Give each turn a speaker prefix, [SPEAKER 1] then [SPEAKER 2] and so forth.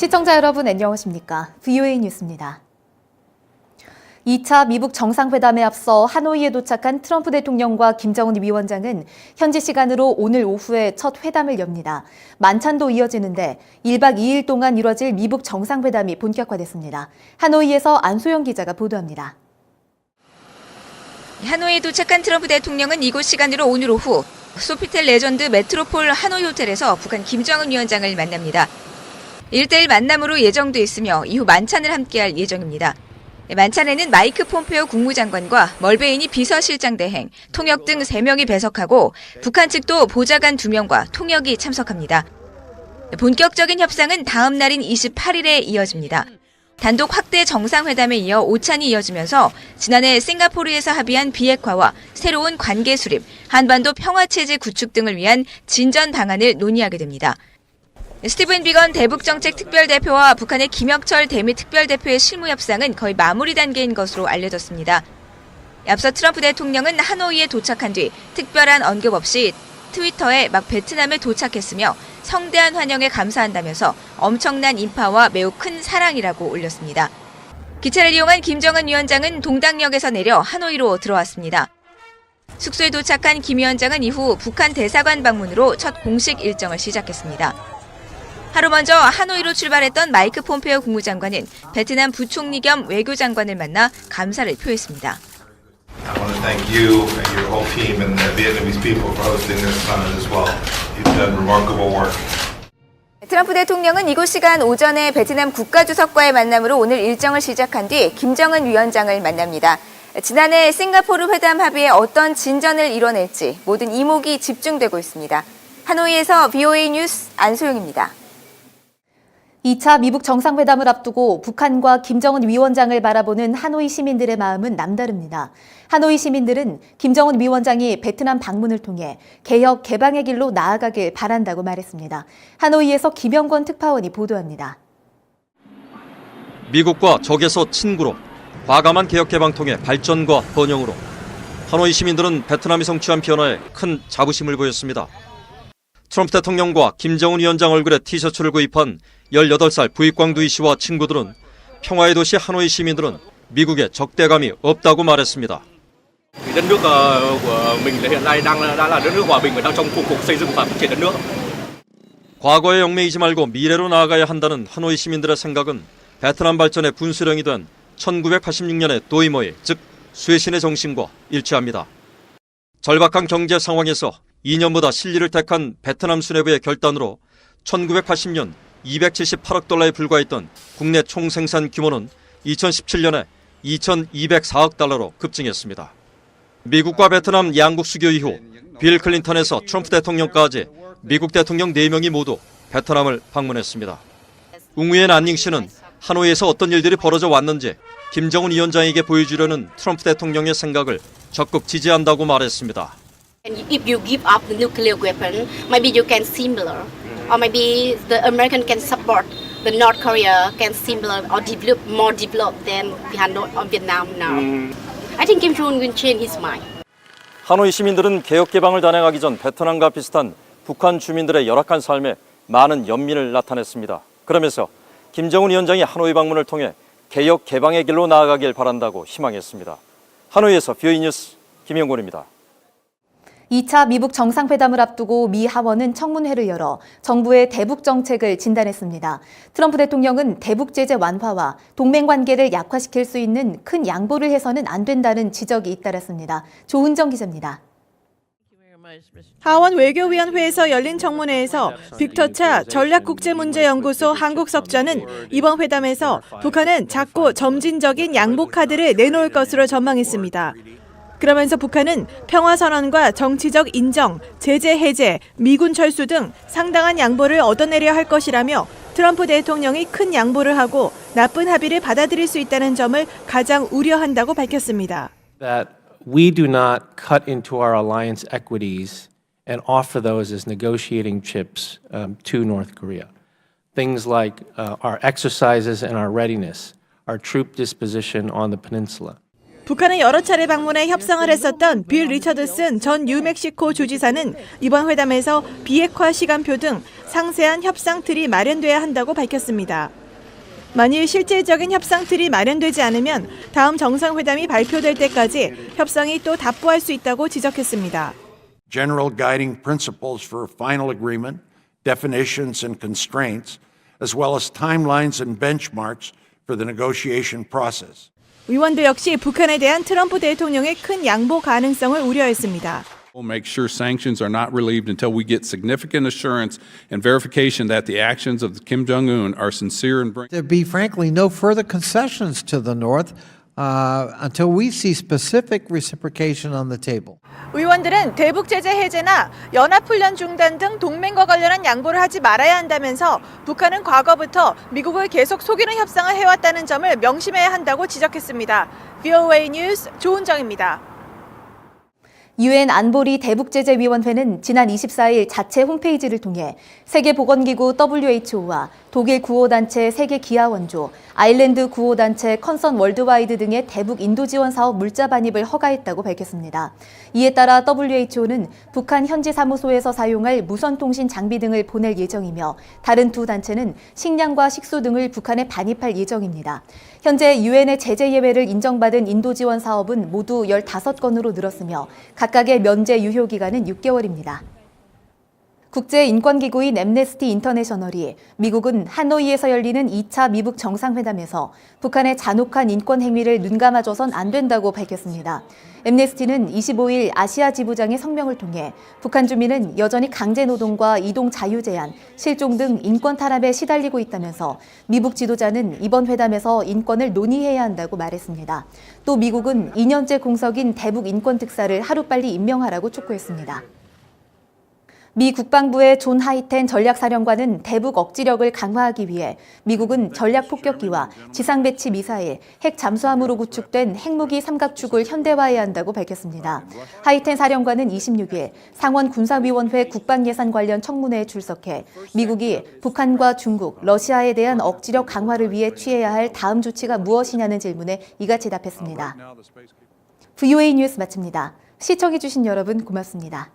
[SPEAKER 1] 시청자 여러분 안녕하십니까? VOA 뉴스입니다. 2차 미북 정상회담에 앞서 하노이에 도착한 트럼프 대통령과 김정은 위원장은 현지 시간으로 오늘 오후에 첫 회담을 엽니다. 만찬도 이어지는데 1박 2일 동안 이뤄질 미북 정상회담이 본격화됐습니다. 하노이에서 안소영 기자가 보도합니다.
[SPEAKER 2] 하노이에 도착한 트럼프 대통령은 이곳 시간으로 오늘 오후 소피텔 레전드 메트로폴 하노이 호텔에서 북한 김정은 위원장을 만납니다. 1대1 만남으로 예정돼 있으며 이후 만찬을 함께할 예정입니다. 만찬에는 마이크 폼페오 국무장관과 멀베이니 비서실장 대행, 통역 등 3명이 배석하고 북한 측도 보좌관 2명과 통역이 참석합니다. 본격적인 협상은 다음 날인 28일에 이어집니다. 단독 확대 정상회담에 이어 오찬이 이어지면서 지난해 싱가포르에서 합의한 비핵화와 새로운 관계 수립, 한반도 평화체제 구축 등을 위한 진전 방안을 논의하게 됩니다. 스티븐 비건 대북정책 특별대표와 북한의 김혁철 대미 특별대표의 실무 협상은 거의 마무리 단계인 것으로 알려졌습니다. 앞서 트럼프 대통령은 하노이에 도착한 뒤 특별한 언급 없이 트위터에 막 베트남에 도착했으며 성대한 환영에 감사한다면서 엄청난 인파와 매우 큰 사랑이라고 올렸습니다. 기차를 이용한 김정은 위원장은 동당역에서 내려 하노이로 들어왔습니다. 숙소에 도착한 김 위원장은 이후 북한 대사관 방문으로 첫 공식 일정을 시작했습니다. 하루 먼저 하노이로 출발했던 마이크 폼페오 국무장관은 베트남 부총리 겸 외교장관을 만나 감사를 표했습니다.
[SPEAKER 3] I want to thank you and your whole team and the Vietnamese people for hosting this summit as well. You've done remarkable work.
[SPEAKER 2] 트럼프 대통령은 이곳 시간 오전에 베트남 국가주석과의 만남으로 오늘 일정을 시작한 뒤 김정은 위원장을 만납니다. 지난해 싱가포르 회담 합의에 어떤 진전을 이뤄낼지 모든 이목이 집중되고 있습니다. 하노이에서 VOA 뉴스 안소영입니다.
[SPEAKER 1] 2차 미북 정상회담을 앞두고 북한과 김정은 위원장을 바라보는 하노이 시민들의 마음은 남다릅니다. 하노이 시민들은 김정은 위원장이 베트남 방문을 통해 개혁, 개방의 길로 나아가길 바란다고 말했습니다. 하노이에서 김영권 특파원이 보도합니다.
[SPEAKER 4] 미국과 적에서 친구로 과감한 개혁 개방 통해 발전과 번영으로 하노이 시민들은 베트남이 성취한 변화에 큰 자부심을 보였습니다. 트럼프 대통령과 김정은 위원장 얼굴에 티셔츠를 구입한 18살 부익광두이 씨와 친구들은 평화의 도시 하노이 시민들은 미국에 적대감이 없다고 말했습니다.
[SPEAKER 5] đất nước của mình hiện nay đã là đất nước hòa bình và đang trong cuộc xây dựng và phát triển đất nước.
[SPEAKER 4] 과거에 얽매이지 말고 미래로 나아가야 한다는 하노이 시민들의 생각은 베트남 발전의 분수령이 된 1986년의 도이모이, 즉 쇄신의 정신과 일치합니다. 절박한 경제 상황에서 2년보다 실리를 택한 베트남 수뇌부의 결단으로 1980년 278억 달러에 불과했던 국내 총생산 규모는 2017년에 2,204억 달러로 급증했습니다. 미국과 베트남 양국 수교 이후 빌 클린턴에서 트럼프 대통령까지 미국 대통령 4명이 모두 베트남을 방문했습니다. 웅위엔 안닝 씨는 하노이에서 어떤 일들이 벌어져 왔는지 김정은 위원장에게 보여주려는 트럼프 대통령의 생각을 적극 지지한다고 말했습니다.
[SPEAKER 6] If you give up the nuclear weapon, maybe you can similar, or maybe the American can support the North Korea can similar or develop more developed than Hanoi or Vietnam now. I think Kim Jong Un will change his mind.
[SPEAKER 4] 하노이 시민들은 개혁 개방을 단행하기 전 베트남과 비슷한 북한 주민들의 열악한 삶에 많은 연민을 나타냈습니다. 그러면서 김정은 위원장이 하노이 방문을 통해 개혁 개방의 길로 나아가길 바란다고 희망했습니다. 하노이에서 VOA 뉴스 김영곤입니다.
[SPEAKER 1] 2차 미북 정상회담을 앞두고 미 하원은 청문회를 열어 정부의 대북 정책을 진단했습니다. 트럼프 대통령은 대북 제재 완화와 동맹 관계를 약화시킬 수 있는 큰 양보를 해서는 안 된다는 지적이 잇따랐습니다. 조은정 기자입니다.
[SPEAKER 7] 하원 외교위원회에서 열린 청문회에서 빅터차 전략국제문제연구소 한국석좌는 이번 회담에서 북한은 작고 점진적인 양보 카드를 내놓을 것으로 전망했습니다. 그러면서 북한은 평화선언과 정치적 인정, 제재 해제, 미군 철수 등 상당한 양보를 얻어내려 할 것이라며 트럼프 대통령이 큰 양보를 하고 나쁜 합의를 받아들일 수 있다는 점을 가장 우려한다고 밝혔습니다.
[SPEAKER 8] That we do not cut into our alliance equities and offer those as negotiating chips to North Korea. Things like our exercises and our readiness, our troop disposition on the peninsula.
[SPEAKER 7] 북한을 여러 차례 방문해 협상을 했었던 빌 리처드슨 전 뉴멕시코 주지사는 이번 회담에서 비핵화 시간표 등 상세한 협상 틀이 마련돼야 한다고 밝혔습니다. 만일 실질적인 협상 틀이 마련되지 않으면 다음 정상회담이 발표될 때까지 협상이 또 답보할 수 있다고 지적했습니다.
[SPEAKER 9] General guiding principles for a final agreement, definitions and constraints, as well as timelines and benchmarks for the negotiation process.
[SPEAKER 7] 의원들 역시 북한에 대한 트럼프 대통령의 큰 양보 가능성을 우려했습니다.
[SPEAKER 10] We'll make sure sanctions are not relieved until we get significant assurance and verification that the actions of Kim Jong-un are sincere and bring.
[SPEAKER 11] There be, frankly, no further concessions to the North until we see specific reciprocation on the table.
[SPEAKER 7] 의원들은 대북 제재 해제나 연합훈련 중단 등 동맹과 관련한 양보를 하지 말아야 한다면서 북한은 과거부터 미국을 계속 속이는 협상을 해왔다는 점을 명심해야 한다고 지적했습니다. VOA 뉴스 조은정입니다.
[SPEAKER 1] 유엔 안보리 대북제재위원회는 지난 24일 자체 홈페이지를 통해 세계보건기구 WHO와 독일 구호단체 세계기아원조, 아일랜드 구호단체 컨선 월드와이드 등의 대북 인도지원 사업 물자 반입을 허가했다고 밝혔습니다. 이에 따라 WHO는 북한 현지 사무소에서 사용할 무선통신 장비 등을 보낼 예정이며 다른 두 단체는 식량과 식수 등을 북한에 반입할 예정입니다. 현재 유엔의 제재 예외를 인정받은 인도지원 사업은 모두 15건으로 늘었으며 각각의 면제 유효 기간은 6개월입니다. 국제인권기구인 앰네스티 인터내셔널이 미국은 하노이에서 열리는 2차 미북 정상회담에서 북한의 잔혹한 인권 행위를 눈감아줘선 안 된다고 밝혔습니다. 앰네스티는 25일 아시아 지부장의 성명을 통해 북한 주민은 여전히 강제노동과 이동 자유 제한, 실종 등 인권 탄압에 시달리고 있다면서 미북 지도자는 이번 회담에서 인권을 논의해야 한다고 말했습니다. 또 미국은 2년째 공석인 대북 인권 특사를 하루빨리 임명하라고 촉구했습니다. 미 국방부의 존 하이텐 전략사령관은 대북 억지력을 강화하기 위해 미국은 전략폭격기와 지상배치 미사일, 핵 잠수함으로 구축된 핵무기 삼각축을 현대화해야 한다고 밝혔습니다. 하이텐 사령관은 26일 상원 군사위원회 국방예산 관련 청문회에 출석해 미국이 북한과 중국, 러시아에 대한 억지력 강화를 위해 취해야 할 다음 조치가 무엇이냐는 질문에 이같이 답했습니다. VOA 뉴스 마칩니다. 시청해주신 여러분 고맙습니다.